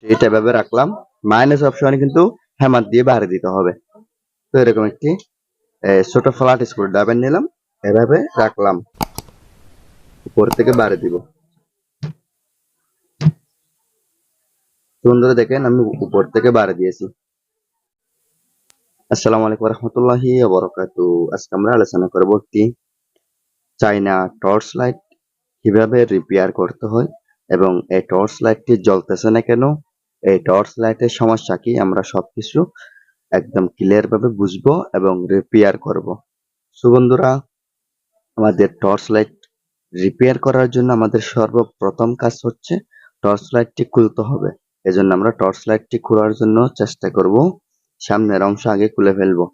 এটা এভাবে রাখলাম, মাইনাস অপশনে কিন্তু হ্যামার দিয়ে বাড়ি দিতে হবে। তো এরকম একটি ছোট ফ্ল্যাট স্ক্রু ড্রাইভার নিলাম, এভাবে রাখলাম, উপর থেকে বাড়ি দিব। সুন্দর দেখেন আমি উপর থেকে বাড়ি দিয়েছি। আসসালামু আলাইকুম রহমতুল্লাহি ওয়া বারাকাতুহু। আজকে আমরা আলোচনা করব একটি চাইনা টর্চ লাইট কিভাবে রিপেয়ার করতে হয় এবং এই টর্চ লাইটটি জ্বলতেছে না কেন, এই টর্চ লাইটের সমস্যা কি, আমরা সবকিছু একদম ক্লিয়ার ভাবে বুঝবো এবং রিপেয়ার করব। সো বন্ধুরা, আমাদের টর্চ লাইট রিপেয়ার করার জন্য আমাদের সর্বপ্রথম কাজ হচ্ছে টর্চ লাইটটি খুলতে হবে। এজন্য আমরা টর্চ লাইটটি খোলার জন্য চেষ্টা করব। সামনের অংশ আগে খুলে ফেলবো।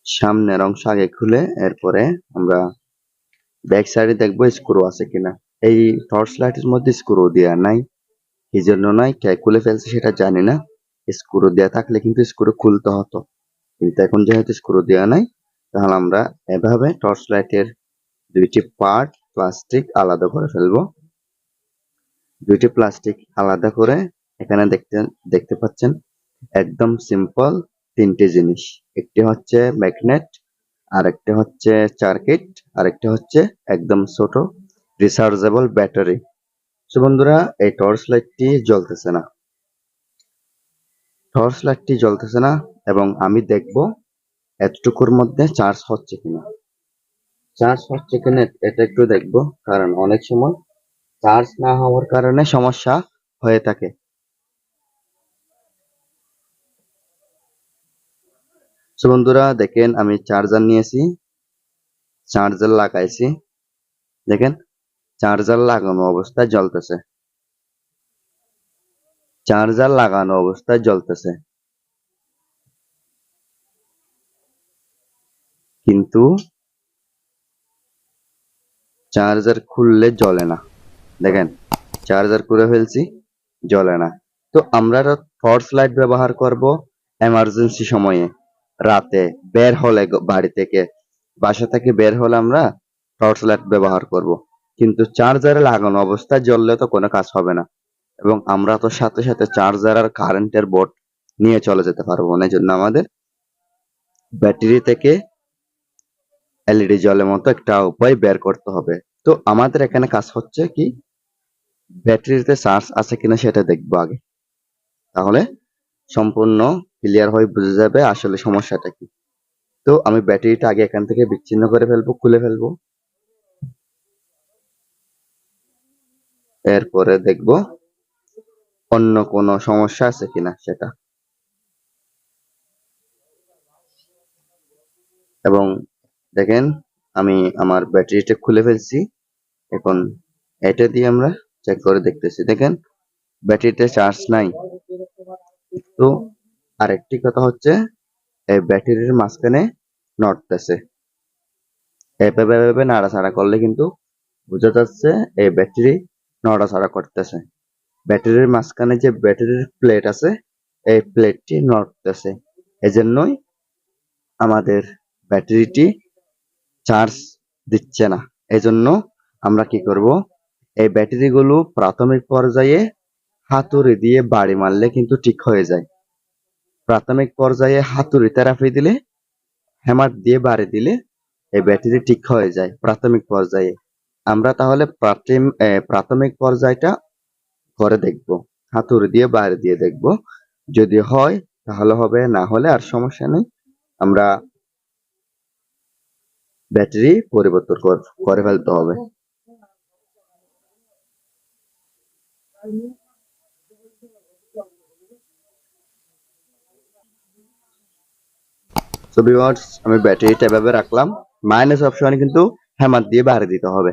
সামনের অংশ আগে খুলে এরপরে আমরা ব্যাক সাইডে দেখবো স্ক্রু আছে কিনা। এই টর্চ লাইটের মধ্যে স্ক্রু দেওয়া নাই, এই জন্য নাই, কে খুলে ফেলছে সেটা জানি না। স্ক্রু দেওয়া থাকলে কিন্তু স্ক্রু খুলতে হতো, কিন্তু এখন যেহেতু স্ক্রু দেওয়া নাই, তাহলে আমরা এভাবে টর্চ লাইটের দুইটি পার্ট প্লাস্টিক আলাদা করে ফেলবো। দুইটি প্লাস্টিক আলাদা করে এখানে দেখতে পাচ্ছেন একদম সিম্পল তিনটি জিনিস। একটি হচ্ছে ম্যাগনেট, আরেকটি হচ্ছে সার্কিট, আরেকটি হচ্ছে একদম ছোট রিচার্জেবল ব্যাটারি। সো বন্ধুরা, এই টর্চ লাইটটি জ্বলতেছে না, টর্চ লাইটটি জ্বলতেছে না এবং আমি দেখব এতটুকুর মধ্যে চার্জ হচ্ছে কিনা। চার্জ হচ্ছে কিনা এটা একটু দেখবো, কারণ অনেক সময় চার্জ না হওয়ার কারণে সমস্যা হয়ে থাকে। সো বন্ধুরা দেখেন, আমি চার্জার নিয়েছি, চার্জার লাগাইছি, দেখেন চার্জার লাগানো অবস্থায় জ্বলতেছে, চার্জার লাগানো অবস্থায় জ্বলতেছে, কিন্তু চার্জার খুললে জ্বলে না। দেখেন চার্জার খুলে ফেলছি, জ্বলে না। তো আমরা টর্চ লাইট ব্যবহার করব এমার্জেন্সি সময়ে, রাতে বের হলে, বাড়ি থেকে বাসা থেকে বের হলে আমরা টর্চ লাইট ব্যবহার করব। কিন্তু চার্জারে লাগানো অবস্থায় জ্বললে তো কোনো কাজ হবে না, এবং আমরা তো সাথে সাথে চার্জার আর কারেন্টের বোর্ড নিয়ে চলে যেতে পারবো না। এই জন্য আমাদের ব্যাটারি থেকে এলইডি জলের মতো একটা উপায় বের করতে হবে। তো আমাদের এখানে কাজ হচ্ছে কি, ব্যাটারিতে চার্জ আছে কিনা সেটা দেখবো আগে, তাহলে সম্পূর্ণ ক্লিয়ার হয়ে বুঝে যাবে আসলে সমস্যাটা কি। তো আমি ব্যাটারিটা আগে এখান থেকে বিচ্ছিন্ন করে ফেলবো, খুলে ফেলবো, এরপরে দেখবো অন্য কোনো সমস্যা আছে কিনা সেটা। এবং দেখেন আমি আমার ব্যাটারিটা খুলে ফেলছি, এখন এটা দিয়ে আমরা চেক করে দেখতেছি। দেখেন ব্যাটারিতে চার্জ নাই। তো আরেকটি কথা হচ্ছে, এই ব্যাটারির মাঝখানে নড়তেছে, এভাবে নাড়াচাড়া করলে কিন্তু বোঝা যাচ্ছে এই ব্যাটারি নড়াচড়া করতেছে। ব্যাটারির মাঝখানে যে ব্যাটারির প্লেট আছে, এই প্লেটটি নড়তেছে, এজন্যই আমাদের ব্যাটারিটি চার্জ দিচ্ছে না। এজন্য আমরা কি করব, এই ব্যাটারিগুলো প্রাথমিক পর্যায়ে হাতুড়ি দিয়ে বাড়ি মারলে কিন্তু ঠিক হয়ে যায়। প্রাথমিক পর্যায়ে হাতুড়ি থেরাপি দিলে, হ্যামার দিয়ে বাড়ি দিলে এই ব্যাটারি ঠিক হয়ে যায় প্রাথমিক পর্যায়ে। আমরা তাহলে প্রাথমিক পর্যায়টা করে দেখব, হাতুড়ি দিয়ে বাড়ি দিয়ে দেখব, যদি হয় তাহলে হবে, না হলে আর সমস্যা নেই, আমরা ব্যাটারি পরিবর্তন করে ফেলতে হবে। সো ভিউয়ার্স, আমি ব্যাটারিটা এভাবে রাখলাম, মাইনাস অপশনে কিন্তু হ্যামার দিয়ে বাড়ি দিতে হবে।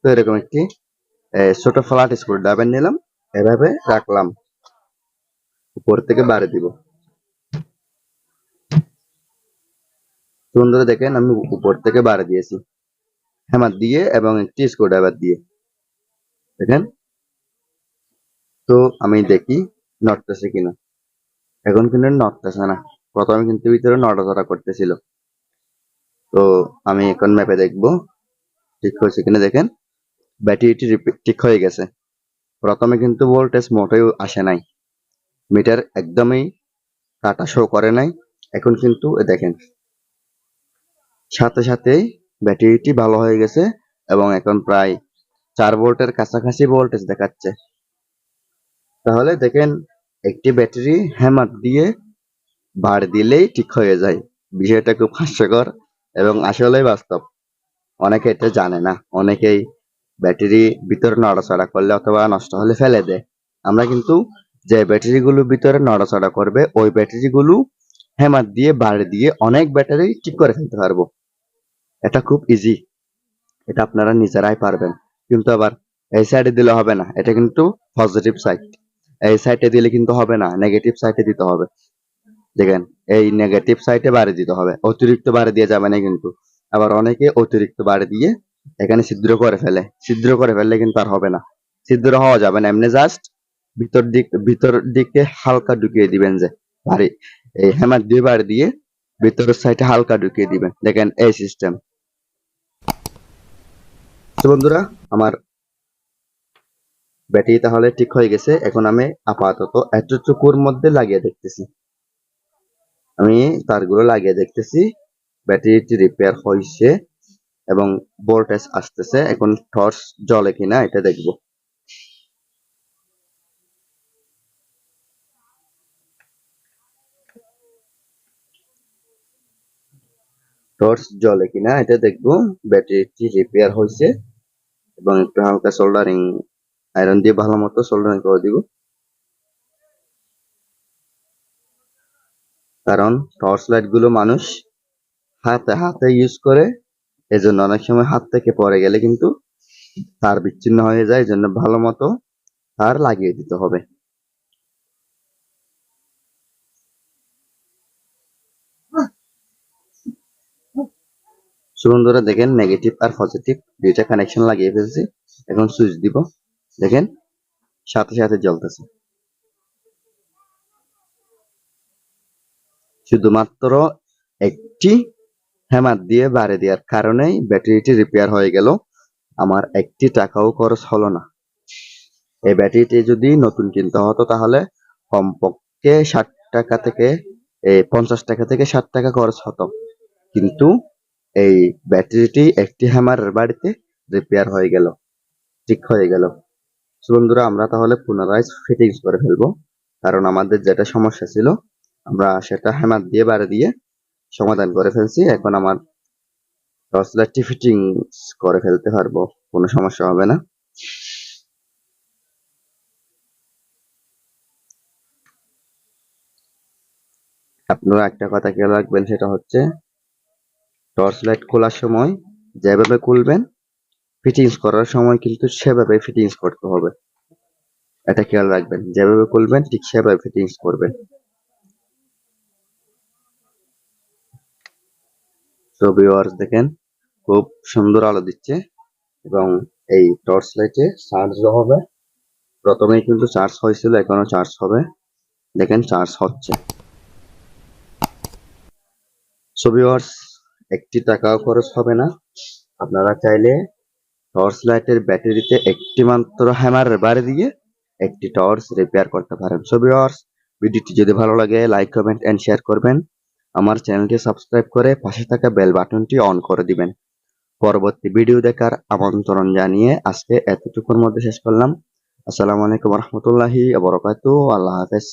তো এরকম একটি ছোট ফ্ল্যাট স্ক্রু ড্রাইভার নিলাম, এভাবে রাখলাম, উপর থেকে বাড়ি দিব। সুন্দর দেখেন আমি উপর থেকে বাড়ি দিয়েছি হ্যামার দিয়ে এবং একটি স্ক্রু ড্রাইভার দিয়ে, দেখেন। তো আমি দেখি নড়তেছে কিনা, এখন কিন্তু নড়তেছে না, প্রথমে কিন্তু ভিতরে নড়াচড়া করতেছিল। তো আমি এখন ম্যাপে দেখবো ঠিক হয়েছে কিনা। দেখেন ব্যাটারিটি ঠিক হয়ে গেছে। প্রথমে কিন্তু ভোল্টেজ মোটেও আসে নাই, মিটার একদমই কাটা শো করে নাই। এখন কিন্তু দেখেন সাথে সাথেই ব্যাটারিটি ভালো হয়ে গেছে এবং এখন প্রায় 4 ভোল্টের কাছাকাছি ভোল্টেজ দেখাচ্ছে। তাহলে দেখেন একটি ব্যাটারি হ্যামার দিয়ে বার দিলেই ঠিক হয়ে যায়। বিষয়টা খুব হাস্যকর এবং আসলেই বাস্তব। অনেকে এটা জানে না, অনেকেই ব্যাটারি ভিতরে নড়াচড়া করলে অথবা নষ্ট হলে ফেলে দেয়। আমরা কিন্তু যে ব্যাটারিগুলো ভিতরে নড়াচড়া করবে ওই ব্যাটারিগুলো হ্যামার দিয়ে বার দিয়ে অনেক ব্যাটারি ঠিক করে ফেলতে পারবো। এটা খুব ইজি, এটা আপনারা নিজেরাই পারবেন। কিন্তু আবার এই সাইডে দিলে হবে না, এটা কিন্তু পজিটিভ সাইড। এই সাইডে দিলে কিন্তু হবে না, নেগেটিভ সাইডে দিতে হবে। দেখেন এই নেগেটিভ সাইডে বাড়ি দিতে হবে, অতিরিক্ত বাড়ি দিয়ে যাবে না কিন্তু। আবার অনেকে অতিরিক্ত বাড়ি দিয়ে এখানে ছিদ্র করে ফেলে, ছিদ্র করে ফেললে কিন্তু আর হবে না, ছিদ্র হওয়া যাবে না। এমনি জাস্ট ভিতর দিকে হালকা ঢুকিয়ে দিবেন, যে বাড়ি এই হ্যামার দিয়ে বাড়ি দিয়ে ভিতরের সাইডে হালকা ঢুকিয়ে দিবেন। দেখেন এই সিস্টেম। তো বন্ধুরা, আমার ব্যাটারি তাহলে ঠিক হয়ে গেছে। এখন আমি আপাতত এতটুকুর মধ্যে লাগিয়ে দেখতেছি, আমি তারগুলো লাগিয়ে দেখতেছি ব্যাটারিটি রিপেয়ার হয়েছে এবং ভোল্টেজ আসতেছে। এখন টর্চ জ্বলে কিনা এটা দেখব। টর্চ জ্বলে কিনা এটা দেখব। ব্যাটারিটি রিপেয়ার হয়েছে এবং একটু হালকা সোল্ডারিং আয়রন দিয়ে ভালো মতো সোল্ডারিং করে দিব, কারণ টর্চ লাইট গুলো মানুষ হাতে হাতে ইউজ করে, এজন্য অনেক সময় হাত থেকে পড়ে গেলে কিন্তু তার বিচ্ছিন্ন হয়ে যায়। এজন্য ভালো মতো তার লাগিয়ে দিতে হবে। সো বন্ধুরা দেখেন নেগেটিভ আর পজিটিভ দুইটা কানেকশন লাগিয়ে ফেলছি। এখন সুইচ দিব, দেখেন সাথে সাথে জ্বলতেছে। শুধুমাত্র একটি হ্যামার দিয়ে বাড়ি দেওয়ার কারণেই ব্যাটারিটি রিপেয়ার হয়ে গেল, আমার একটি টাকাও খরচ হলো না। এই ব্যাটারিটি যদি নতুন কিনতে হতো তাহলে কমপক্ষে 60 টাকা থেকে 50 টাকা থেকে 60 টাকা খরচ হতো। কিন্তু এই ব্যাটারিটি একটি হ্যামারের বাড়িতে রিপেয়ার হয়ে গেল, ঠিক হয়ে গেল। সো বন্ধুরা, আমরা তাহলে পুনরায় ফিটিংস করে ফেলবো, কারণ আমাদের যেটা সমস্যা ছিল আমরা সেটা হ্যামার দিয়ে বাড়ি দিয়ে সমাধান করে ফেলছি। এখন আমার টর্চ লাইটটি ফিটিংস করে ফেলতে পারবো, কোনো সমস্যা হবে না। আপনারা একটা কথা খেয়াল রাখবেন, সেটা হচ্ছে টর্চ লাইট খোলার সময় যেভাবে খুলবেন ফিটিংস করার সময় কিন্তু সেভাবে ফিটিংস করতে হবে। এটা খেয়াল রাখবেন, যেভাবে খুলবেন ঠিক সেভাবে ফিটিংস করবেন। তো ভিউয়ার্স দেখেন খুব সুন্দর আলো দিচ্ছে এবং এই টর্চ লাইটে চার্জ হবে। প্রথমেই কিন্তু চার্জ হয়েছিল, এখনো চার্জ হবে। দেখেন চার্জ হচ্ছে। সো ভিউয়ার্স, একটি টাকাও খরচ হবে না। আপনারা চাইলে টর্চ লাইটের ব্যাটারিতে একটি মাত্র হ্যামার বাড়ি দিয়ে একটি টর্চ রিপেয়ার করতে পারেন। সো ভিউয়ার্স, ভিডিওটি যদি ভালো লাগে লাইক কমেন্ট এন্ড শেয়ার করবেন। আমার চ্যানেলটি সাবস্ক্রাইব করে পাশে থাকা বেল বাটনটি অন করে দিবেন। পরবর্তী ভিডিও দেখার আমন্ত্রণ জানিয়ে আজকে এতটুকুর মধ্যে শেষ করলাম। আসসালামু আলাইকুম রহমতুল্লাহি ওয়া বারাকাতুহু। আল্লাহ হাফেজ।